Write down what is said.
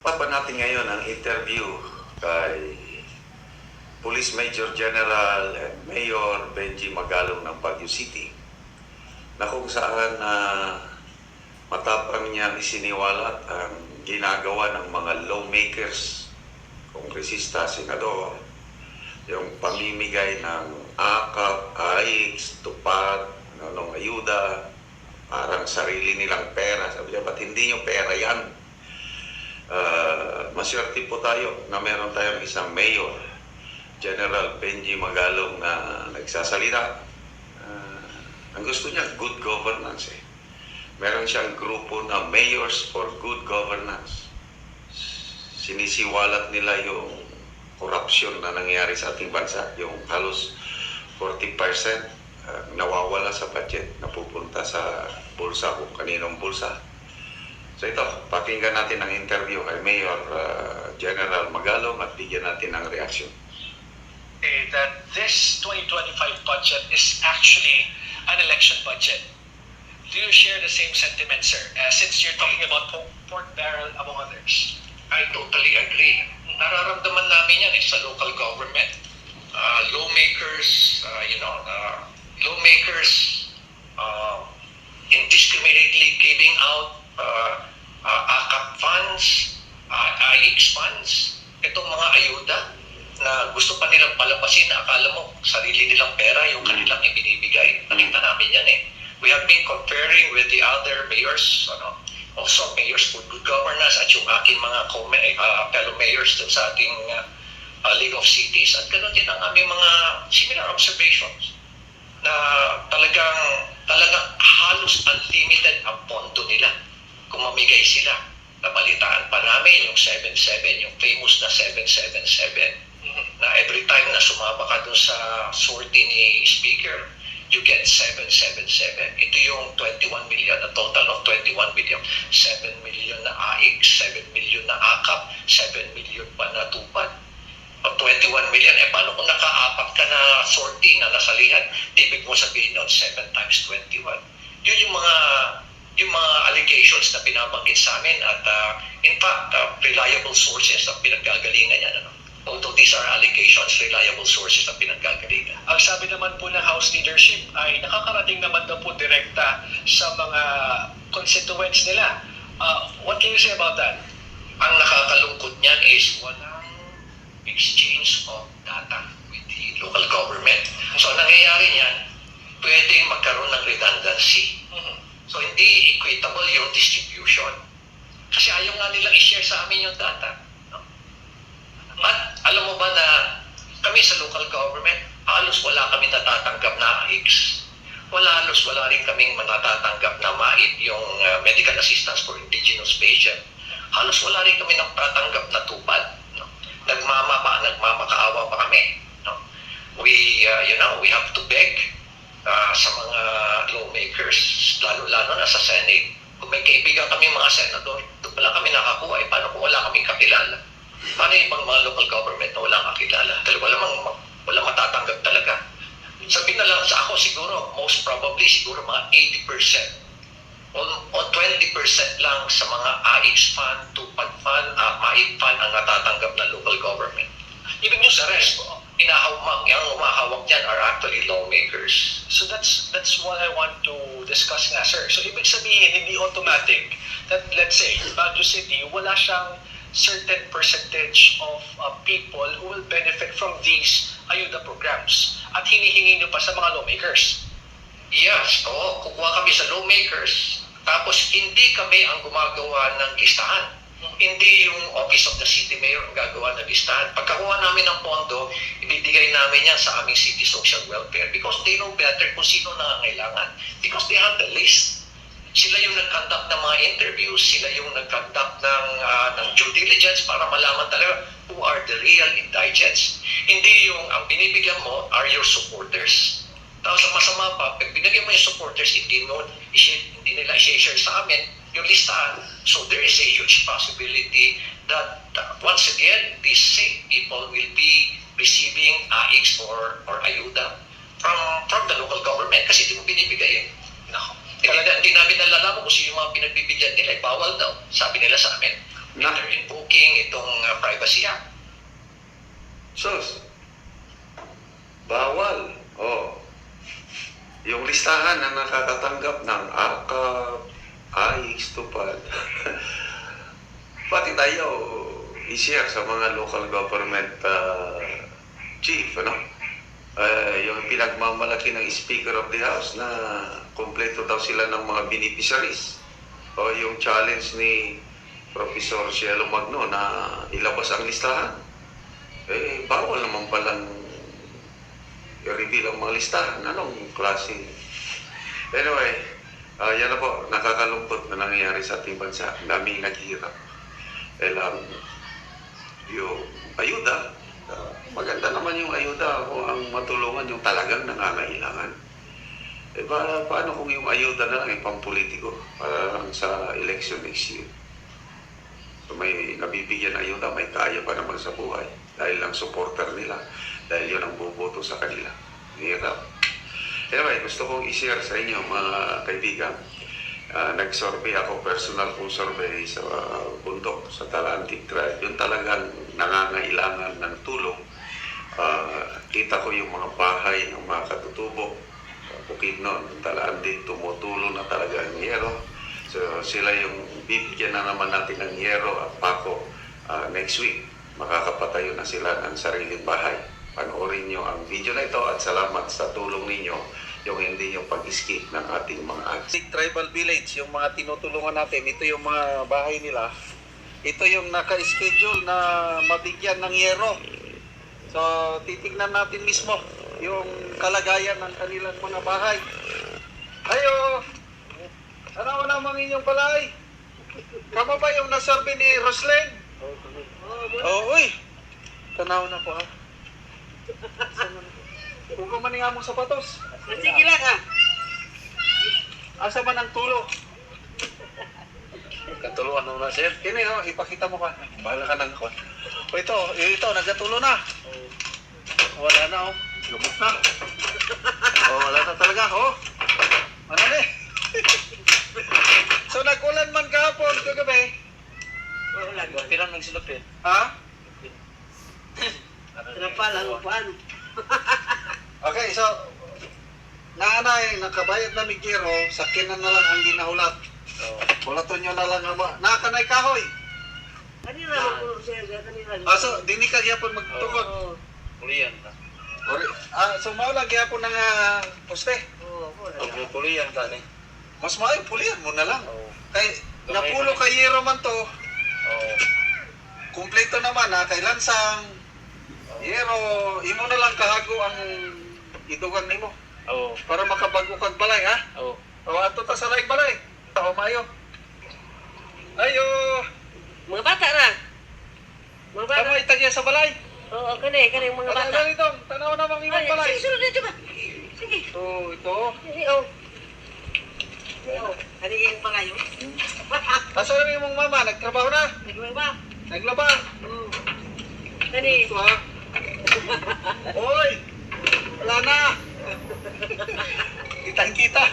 Papa natin ngayon ang interview kay Police Major General and Mayor Benji Magalong ng Baguio City na kung saan matapang niyang isiniwalat ang ginagawa ng mga lawmakers, kongresista, senador, yung pamimigay ng akap, AIX, tupad, ng ayuda, parang sarili nilang pera. Sabi niya, ba't hindi yung pera yan? Maswerte po tayo na meron tayong isang mayor, General Benji Magalong, na nagsasalita. Ang gusto niya, good governance. Meron siyang grupo na Mayors for Good Governance. Sinisiwalat nila yung korupsyon na nangyari sa ating bansa. Yung halos 40% nawawala sa budget, napupunta sa bulsa kung kaninong bulsa. So ito, pakinggan natin ang interview kay Mayor General Magalong at bigyan natin ng reaksyon. That this 2025 budget is actually an election budget. Do you share the same sentiment, sir? Since you're talking about pork barrel, among others. I totally agree. Nararamdaman namin yan sa local government. Lawmakers, indiscriminately giving out AKAP funds, AIX funds, itong mga ayuda na gusto pa nilang palabasin na akala mo sarili nilang pera yung kanilang ibinibigay. Nakita namin yan We have been comparing with the other mayors, also mayors for good governance at yung aking mga fellow mayors dun sa ating League of Cities. At ganoon din ang aming mga similar observations na talagang halos unlimited ang pondo nila kung mamigay sila. Nabalitaan pa namin yung 7-7, yung famous na 777 na every time na sumama ka dun sa sortie ni Speaker, you get 777. Ito yung 21 million, a total of 21 million. 7 million na AIX, 7 million na AKAP, 7 million pa na tupad. O 21 million, paano kung nakaapat ka na sortie na nasalihan? Ibig mo sabihin nun, 7 times 21. Yun yung mga allegations na binabanggit sa amin at in fact, reliable sources na pinanggagalingan yan. Although these are allegations, reliable sources na pinanggagalingan. Ang sabi naman po ng House leadership ay nakakarating naman daw po direkta sa mga constituents nila. What can you say about that? Ang nakakalungkot niyan is walang exchange of data with the local government. So nangyayari niyan, pwedeng magkaroon ng redundancy. So hindi equitable yung distribution. Kasi ayaw nga nilang i-share sa amin yung data. At alam mo ba na kami sa local government, halos wala kami natatanggap na AIX. Halos wala rin kaming natatanggap na MAIT, yung Medical Assistance for Indigenous Patients. Halos wala rin kami natatanggap na tupad. Nagmamakaawa pa kami. We have to beg sa mga lawmakers, lalo na sa Senate. Kung may kaibigan kami mga senador, doon pala kami nakakuha. Paano kung wala kami kakilala? Paano yung mga local government na walang kakilala? Dahil walang matatanggap talaga. Sabihin na lang sa ako siguro, most probably siguro mga 80% o 20% lang sa mga AIX fund, tupad fund, MAIT fund ang natatanggap na local government. Ibig nyo sa rest, yung umahawak niyan are actually lawmakers. So that's what I want to discuss nga, sir. So ibig sabihin, hindi automatic that, let's say, Baguio City, wala siyang certain percentage of people who will benefit from these ayuda programs at hinihingi nyo pa sa mga lawmakers. Yes, kukuha kami sa lawmakers, tapos hindi kami ang gumagawa ng listahan. Hindi yung Office of the City Mayor ang gagawa ng listahan. Pagkakuha namin ng pondo, ibibigay namin yan sa aming City Social Welfare because they know better kung sino nangangailangan. Because they have the list. Sila yung nag-conduct ng mga interviews, sila yung nag-conduct ng due diligence para malaman talaga who are the real indigents. Hindi yung ang binibigyan mo are your supporters. Tapos ang masama pa, pag binigyan mo yung supporters, hindi nila i-share sa amin yung listahan. So there is a huge possibility that once again, these same people will be receiving AIX or ayuda from the local government kasi hindi mo binibigay Talaga, hindi namin nalalaman kung sino yung mga pinagbibigyan nila. Bawal daw, sabi nila sa amin. They're invoking invoking itong Privacy Act. Sus, bawal. Oh. Yung listahan na nakakatanggap ng AKAP, AIX, TUPAD, pati tayo i-share sa mga local government chief, ano? Yung pinagmamalaki ng Speaker of the House na kompleto daw sila ng mga beneficiaries. O yung challenge ni Professor Cielo Magno na ilabas ang listahan. Bawal naman palang i-reveal ang mga listahan. Anong klase? Anyway, yan na po, nakakalungkot na nangyayari sa ating bansa. Daming naghihirap. Yung ayuda, maganda naman yung ayuda kung ang matulungan yung talagang nangangailangan. Paano kung yung ayuda na lang pampolitiko para sa election next year? So may nabibigyan ayuda, may kaya pa naman sa buhay dahil lang supporter nila, dahil yun ang buboto sa kanila. Hirap. Anyway, gusto kong i-share sa inyo mga kaibigan. Nag-survey ako, personal kong survey sa bundok, sa Talantic Tribe. Yung talagang nangangailangan ng tulong. Kita ko yung mga bahay ng mga katutubo, Bukidnon, Talantic, tumutulong na talaga ang yero. So sila yung bibigyan na naman natin ng yero at pako next week. Makakapatayo na sila ng sariling bahay. Panoorin nyo ang video na ito at salamat sa tulong ninyo, yung hindi yung pag-skip ng ating mga ads. Tribal Village, yung mga tinutulungan natin, ito yung mga bahay nila. Ito yung naka-schedule na mabigyan ng yero. So, titignan natin mismo yung kalagayan ng kanilang mga bahay. Ayo! Ano naman inyong palay? Kamo ba yung nasurvey ni Roslyn? Uy! Tanaw na po ha. Huwag man nga mong sapatos. Sige lang ha. Asa man ang tulo? Katuluan mo na sir. Kini ho, ipakita mo ka. Bahala ka ng kon. O ito, nagkatulo na. Wala na oh. Lumot na. Wala na talaga, Ano ni? So nag-ulan man kahapon, kagabi. Wala. Pirang ng silap eh. Ha? Trapal ang upuan. Okay, so nanay, nakabayad na migiro, sakinan na lang ang ginahulat. Hulaton nyo na lang naman. Nakakanay kahoy. Kanina lang po sir. Kanina lang. So, dini ka gyapon magtukod. Puliyan ka. So maulang gyapon ng poste. Oo, puliyan ka ni. Mas maayo pulihan mo na lang. Kay napulo kay yero man to. Kumpleto naman na kay lansang. Yero, imo na lang kahago ang idugan nimo. Para makabago kag balay ha. Ato ta sa laing balay. Tao mayo. Ayo. Mga bata na. Mga bata. Tama itagya sa balay. Oo, kanina mga bata. Dali dong, tanaw na mang imong balay. Sige, sunod dito ba? Sige. Ito. Sige, oh. Ano yung palayo? Asa na imong mama, nagtrabaho na? Nagawin ba? Naglaba. Oo. Kani. Ito ha. Hoy! Wala na! Kitang-kita.